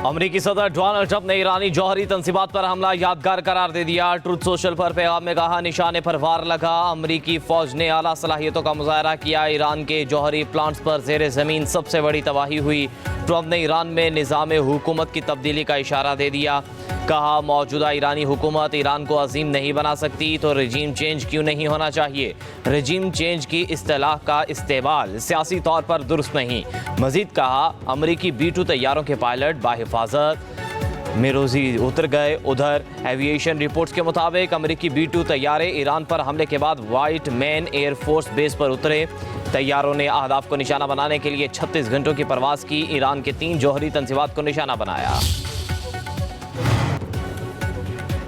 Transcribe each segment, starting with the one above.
अमरीकी सदर Donald Trump ने ईरानी जौहरी तंसीबात पर हमला यादगार करार दे दिया। ट्रुथ सोशल पर पैगाम में कहा, निशाने पर वार लगा। अमरीकी फौज ने आला सलाहियतों का मुजाहरा किया। ईरान के जौहरी प्लांट्स पर जेर ज़मीन सबसे बड़ी तबाही हुई। ट्रंप ने ईरान में निज़ाम हुकूमत की तब्दीली का इशारा दे दिया। कहा, मौजूदा ईरानी हुकूमत ईरान को अजीम नहीं बना सकती तो रजीम चेंज क्यों नहीं होना चाहिए। रजीम चेंज की इस्तेलाह का इस्तेमाल सियासी तौर पर दुरुस्त नहीं। मजीद कहा, अमरीकी B-2 तैयारों के पायलट बाहिफाजत में रोजी उतर गए। उधर एविएशन रिपोर्ट्स के मुताबिक अमरीकी B-2 तैयारे ईरान पर हमले के बाद वाइट मैन एयरफोर्स बेस पर उतरे। तैयारों ने अहदाफ को निशाना बनाने के लिए 36 घंटों की परवाज की। ईरान के 3 जौहरी तंसीबात को निशाना बनाया।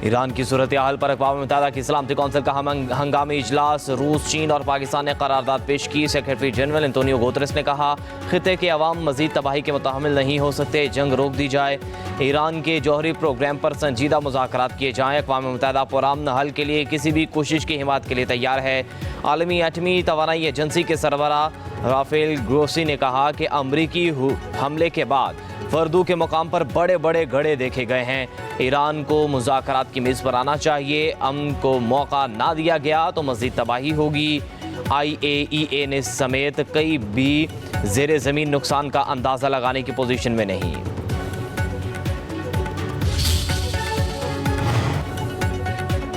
ईरान की सूरत हाल पर अक़वाम मुत्तहिदा की सलामती कौंसिल का हंगामी इजलास। रूस, चीन और पाकिस्तान ने करारदाद पेश की। सेक्रेटरी जनरल एंटोनियो गुतरेस ने कहा, खित्ते के अवाम मजीद तबाही के मुतहम्मिल नहीं हो सकते, जंग रोक दी जाए। ईरान के जौहरी प्रोग्राम पर संजीदा मुज़ाकरात किए जाएँ। अक़वाम मुत्तहिदा पुरअमन हल के लिए किसी भी कोशिश की हिमायत के लिए तैयार है। आलमी एटमी तवानाई एजेंसी के सरबराह राफेल ग्रोसी ने कहा कि अमरीकी हमले के बाद फर्दू के मुकाम पर बड़े बड़े गड़े देखे गए हैं। ईरान को मुज़ाकरात की मेज़ पर आना चाहिए। अमन को मौका ना दिया गया तो मज़ीद तबाही होगी। IAEA ने समेत कई भी ज़ेरे ज़मीन नुकसान का अंदाज़ा लगाने की पोजीशन में नहीं।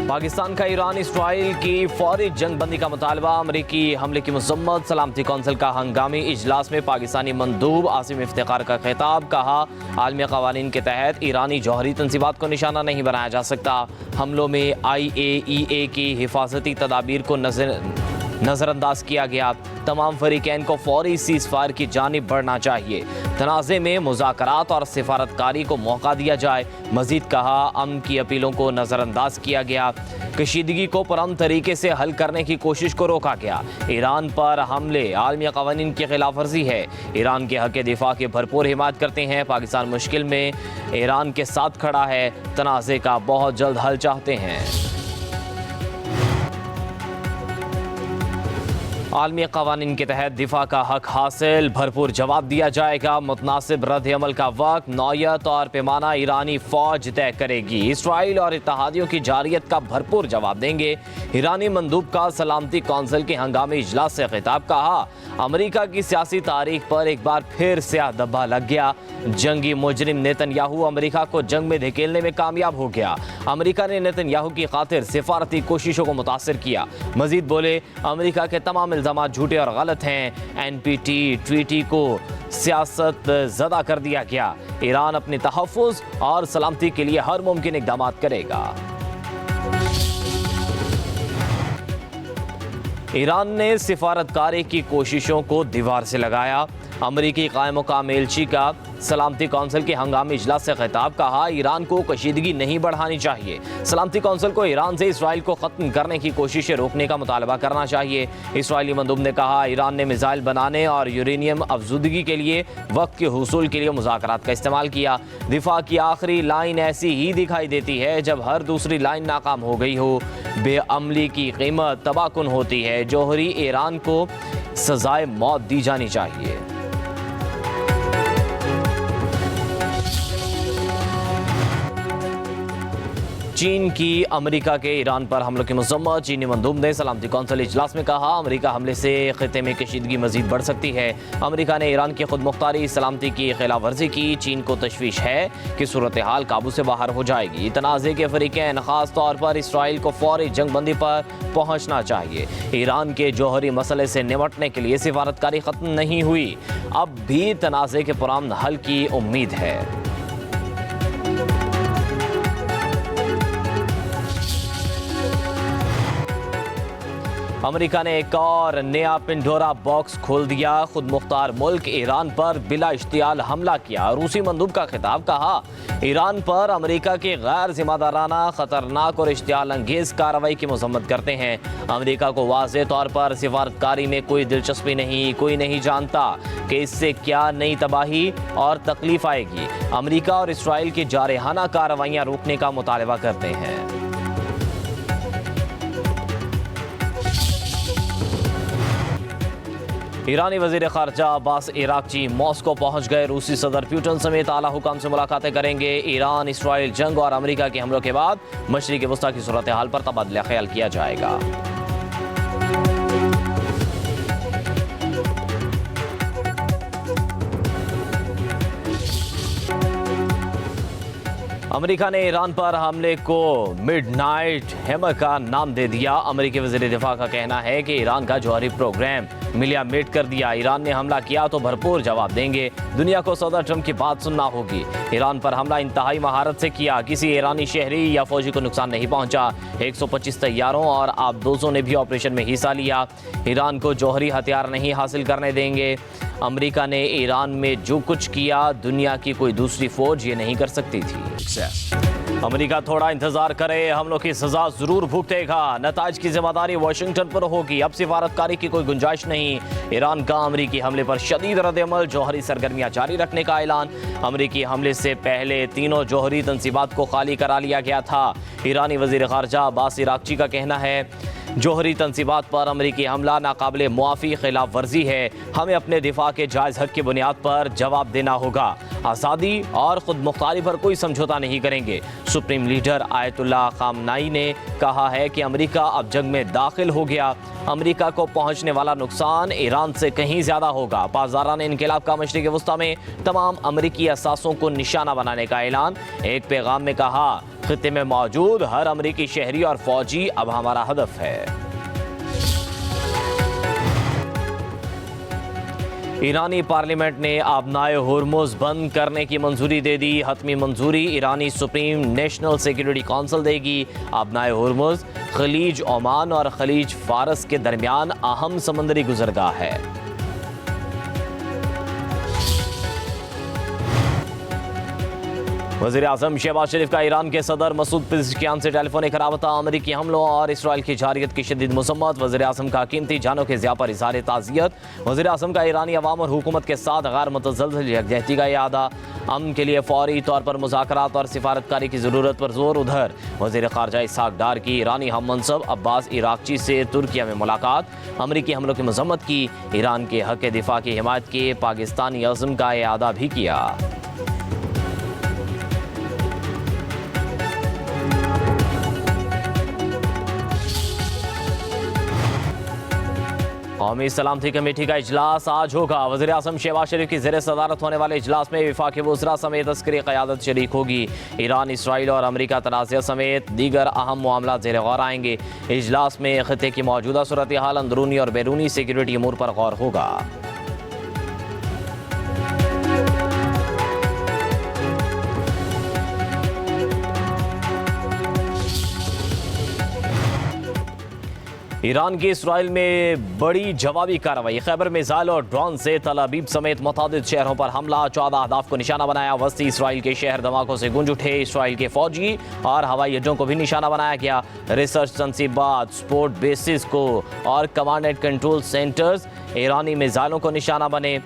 पाकिस्तान का ईरान इसराइल की फौरी जंग बंदी का मुतालबा। अमरीकी हमले की मज़म्मत। सलामती कौंसिल का हंगामी इजलास में पाकिस्तानी मंदूब आसिम इफ्तिखार का खिताब। कहा, आलमी क़वानीन के तहत ईरानी जौहरी तंसीबात को निशाना नहीं बनाया जा सकता। हमलों में IAEA की हिफाजती तदाबीर को नज़रअंदाज किया गया। तमाम फरीकैन को फौरी सीज़फायर की जानिब बढ़ना चाहिए। तनाज़े में मुज़ाकरात और सिफारतकारी को मौका दिया जाए। मज़ीद कहा, अमन की अपीलों को नज़रअंदाज किया गया। कशीदगी को पुरअमन तरीके से हल करने की कोशिश को रोका गया। ईरान पर हमले आलमी क़वानीन की खिलाफ वर्जी है। ईरान के हक़ दिफा की भरपूर हिमायत करते हैं। पाकिस्तान मुश्किल में ईरान के साथ खड़ा है। तनाज़े का बहुत जल्द हल चाहते हैं। आलमी क़वानीन के तहत दिफा का हक हासिल। भरपूर जवाब दिया जाएगा। मुतनासिब रद्द अमल का वक्त, नौयत और पैमाना ईरानी फ़ौज तय करेगी। इसराइल और इत्तहादियों की जारियत का भरपूर जवाब देंगे। ईरानी मंदूब का सलामती कौंसिल के हंगामी इजलास से खिताब। कहा, अमरीका की सियासी तारीख पर एक बार फिर स्याह धब्बा लग गया। जंगी मुजरिम नेतन्याहू अमरीका को जंग में धकेलने में कामयाब हो गया। अमरीका ने नेतन्याहू की खातिर सिफारती कोशिशों को मुतासर किया। मजीद बोले, अमरीका के तमाम इल्ज़ामात झूठे और गलत हैं। NPT ट्वीटी को सियासत ज़दा कर दिया गया। ईरान अपने तहफ़्फ़ुज़ और सलामती के लिए हर मुमकिन इक़दाम करेगा। ईरान ने सिफारतकारी की कोशिशों को दीवार से लगाया। अमरीकी कायम मुकाम एलची का सलामती कौंसिल के हंगामी इजलास से खिताब। कहा, ईरान को कशीदगी नहीं बढ़ानी चाहिए। सलामती कौंसिल को ईरान से इसराइल को ख़त्म करने की कोशिशें रोकने का मुतालबा करना चाहिए। इसराइली मंदूब ने कहा, ईरान ने मिसाइल बनाने और यूरेनियम अफजुदगी के लिए वक्त के हुसूल के लिए मुज़ाकरात का इस्तेमाल किया। दिफा की आखिरी लाइन ऐसी ही दिखाई देती है जब हर दूसरी लाइन नाकाम हो गई हो। बेअमली की कीमत तबाहकुन होती है। जौहरी ईरान को सजाए मौत दी जानी चाहिए। चीन की अमेरिका के ईरान पर हमलों की मज़म्मत। चीनी मंदूब ने सलामती कौंसिल इजलास में कहा, अमेरिका हमले से खित्ते में कशीदगी मजीद बढ़ सकती है। अमेरिका ने ईरान की खुद मुख्तारी सलामती की खिलाफ वर्जी की। चीन को तशवीश है कि सूरत हाल काबू से बाहर हो जाएगी। तनाज़े के फरीकैन, ख़ास तौर पर इसराइल को फौरी जंग बंदी पर पहुँचना चाहिए। ईरान के जौहरी मसले से निपटने के लिए सिफारतकारी ख़त्म नहीं हुई। अब भी तनाज़े के पुरअमन हल की उम्मीद है। अमेरिका ने एक और नया पिंडोरा बॉक्स खोल दिया। खुद मुख्तार मुल्क ईरान पर बिला इश्तियाल हमला किया। रूसी मंदूब का खिताब। कहा, ईरान पर अमेरिका की गैर जिम्मेदाराना, खतरनाक और इश्तियाल अंगेज़ कार्रवाई की मज़म्मत करते हैं। अमेरिका को वाज़ेह तौर पर सिफारतकारी में कोई दिलचस्पी नहीं। कोई नहीं जानता कि इससे क्या नई तबाही और तकलीफ आएगी। अमेरिका और इसराइल की जारहाना कार्रवाइयाँ रोकने का मुतालबा करते हैं। ईरानी वजीर खारजा अब्बास इराक्ची मॉस्को पहुंच गए। रूसी सदर पुतिन समेत आला हुकाम से मुलाकातें करेंगे। ईरान इसराइल जंग और अमेरिका के हमलों के बाद मशरिक़ वस्ता की सूरत हाल पर तबादला ख्याल किया जाएगा। अमेरिका ने ईरान पर हमले को मिडनाइट हैमर का नाम दे दिया। अमेरिकी वज़ीर दिफा का कहना है कि ईरान का जौहरी प्रोग्राम मिलिया मेट कर दिया। ईरान ने हमला किया तो भरपूर जवाब देंगे। दुनिया को सदर ट्रंप की बात सुनना होगी। ईरान पर हमला इंतहाई महारत से किया। किसी ईरानी शहरी या फौजी को नुकसान नहीं पहुंचा। 125 तैयारों और आबदोजों ने भी ऑपरेशन में हिस्सा लिया। ईरान को जौहरी हथियार नहीं हासिल करने देंगे। अमेरिका ने ईरान में जो कुछ किया दुनिया की कोई दूसरी फौज ये नहीं कर सकती थी। अमेरिका थोड़ा इंतजार करे, हमलों की सजा जरूर भुगतेगा। नताज की जिम्मेदारी वाशिंगटन पर होगी। अब सिफारतकारी की कोई गुंजाइश नहीं। ईरान का अमेरिकी हमले पर शदीद रद्द-ए-अमल, जौहरी सरगर्मियां जारी रखने का ऐलान। अमेरिकी हमले से पहले तीनों जौहरी तंसीबात को खाली करा लिया गया था। ईरानी वजीर खारजा अब्बास इराक्ची का कहना है जौहरी तंसीबात पर अमेरिकी हमला नाकाबिले मुआफ़ी खिलाफ वर्जी है। हमें अपने दिफा के जायज़ हक की बुनियाद पर जवाब देना होगा। आज़ादी और खुद मुख्तारी पर कोई समझौता नहीं करेंगे। सुप्रीम लीडर आयतुल्लाह खामनाई ने कहा है कि अमेरिका अब जंग में दाखिल हो गया। अमेरिका को पहुंचने वाला नुकसान ईरान से कहीं ज़्यादा होगा। पासदाराने इनकलाब का मशरिक़ वस्ता में तमाम अमेरिकी असासों को निशाना बनाने का ऐलान। एक पैगाम में कहा खित्ते में मौजूद हर अमेरिकी शहरी और फौजी अब हमारा हदफ है। ईरानी पार्लियामेंट ने आबनाए होर्मुज़ बंद करने की मंजूरी दे दी। हतमी मंजूरी ईरानी सुप्रीम नेशनल सिक्योरिटी काउंसिल देगी। आबनाए होर्मुज़ खलीज ओमान और खलीज फारस के दरमियान अहम समंदरी गुजरगाह है। वज़ीर आज़म शहबाज शरीफ का ईरान के सदर मसूद पेज़ेश्कियान से टेलीफोनिक राबता। अमेरिकी हमलों और इसराइल की जारियत की शदीद मज़म्मत। वज़ीर आज़म का कीमती जानों के ज़िया पर इज़हार ताज़ियत। वज़ीर आज़म का ईरानी अवाम और हुकूमत के साथ गैर मुतज़लज़ल यकजहती का इरादा। अमन के लिए फौरी तौर पर मुज़ाकरात और सिफारतकारी की ज़रूरत पर जोर। उधर वज़ीर ख़ारजा इसहाक़ डार की ईरानी हम मनसब अब्बास इराक्ची से तुर्किया में मुलाकात। अमेरिकी हमलों की मज़म्मत की। ईरान के हक़ दिफा की हिमायत के पाकिस्तानी अज़्म का इरादा भी किया। कौमी सलामती कमेटी का इजलास आज होगा। वज़ीर आज़म शहबाज शरीफ की ज़ेर सदारत होने वाले इजलास में वफाक़ी वज़रा समेत अस्करी क़यादत शरीक होगी। ईरान, इसराइल और अमेरिका तनाज़ा समेत दीगर अहम मामला ज़ेर गौर आएंगे। इजलास में ख़ित्ते की मौजूदा सूरत हाल, अंदरूनी और बैरूनी सिक्योरिटी अमूर पर गौर होगा। ईरान की इसराइल में बड़ी जवाबी कार्रवाई। खैबर मिसाइल और ड्रोन से तल अबीब समेत मुतादिद शहरों पर हमला। 14 अहदाफ को निशाना बनाया। वस्ती इसराइल के शहर धमाकों से गूंज उठे। इसराइल के फौजी और हवाई अड्डों को भी निशाना बनाया गया। रिसर्च तंसीबात, स्पोर्ट बेसिस को और कमांड एंड कंट्रोल सेंटर्स ईरानी मिसाइलों को निशाना बने।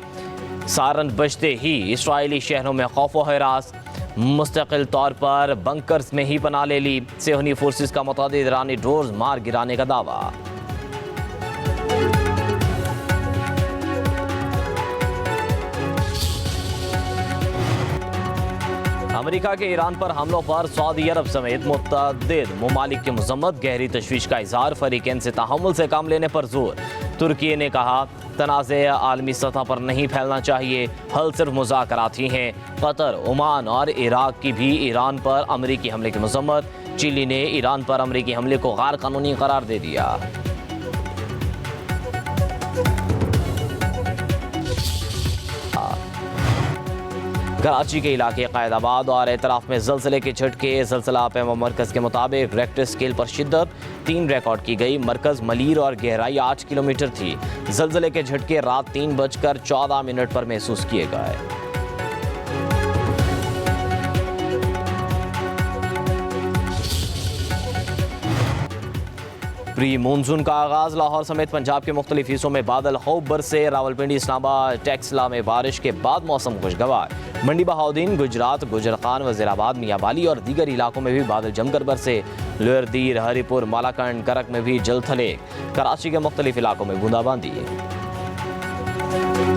सारन बजते ही इसराइली शहरों में खौफ व हरास। मुस्तकिल तौर पर बंकर्स में ही पनाह ले ली। सेहनी फोर्सेस का मुतादिद ईरानी ड्रोन्स मार गिराने का दावा। अमेरिका के ईरान पर हमलों पर सऊदी अरब समेत मुतअद्दिद ममालिक की मज़म्मत। गहरी तशवीश का इज़हार। फरीक़ैन से तहम्मुल से काम लेने पर जोर। तुर्की ने कहा तनाज़े आलमी सतह पर नहीं फैलना चाहिए, हल सिर्फ मुज़ाकरात ही हैं। कतर, ओमान और इराक की भी ईरान पर अमेरिकी हमले की मज़म्मत। चिली ने ईरान पर अमेरिकी हमले को गैर कानूनी करार दे दिया। कराची के इलाके क़ायदाबाद और एतराफ़ में ज़लज़ले के झटके। ज़लज़ला पैमा मरकज़ के मुताबिक रेक्टर स्केल पर शिद्दत 3 रिकॉर्ड की गई। मरकज़ मलीर और गहराई 8 किलोमीटर थी। ज़लज़ले के झटके रात 3:14 पर महसूस किए गए। प्री मानसून का आगाज़। लाहौर समेत पंजाब के मुख्तलिफ हिस्सों में बादल खूब बरसे। रावलपिंडी, इस्लामाबाद, टेक्सला में बारिश के बाद मौसम खुशगवार। मंडी, बहाउद्दीन, गुजरात, गुजरखान, वज़ीराबाद, मियाँवाली और दीगर इलाकों में भी बादल जमकर बरसे। लोअर दीर, हरिपुर, मालाकंड, करक में भी जल थले। कराची के मुख्तलिफ इलाकों में बूंदाबांदी। है।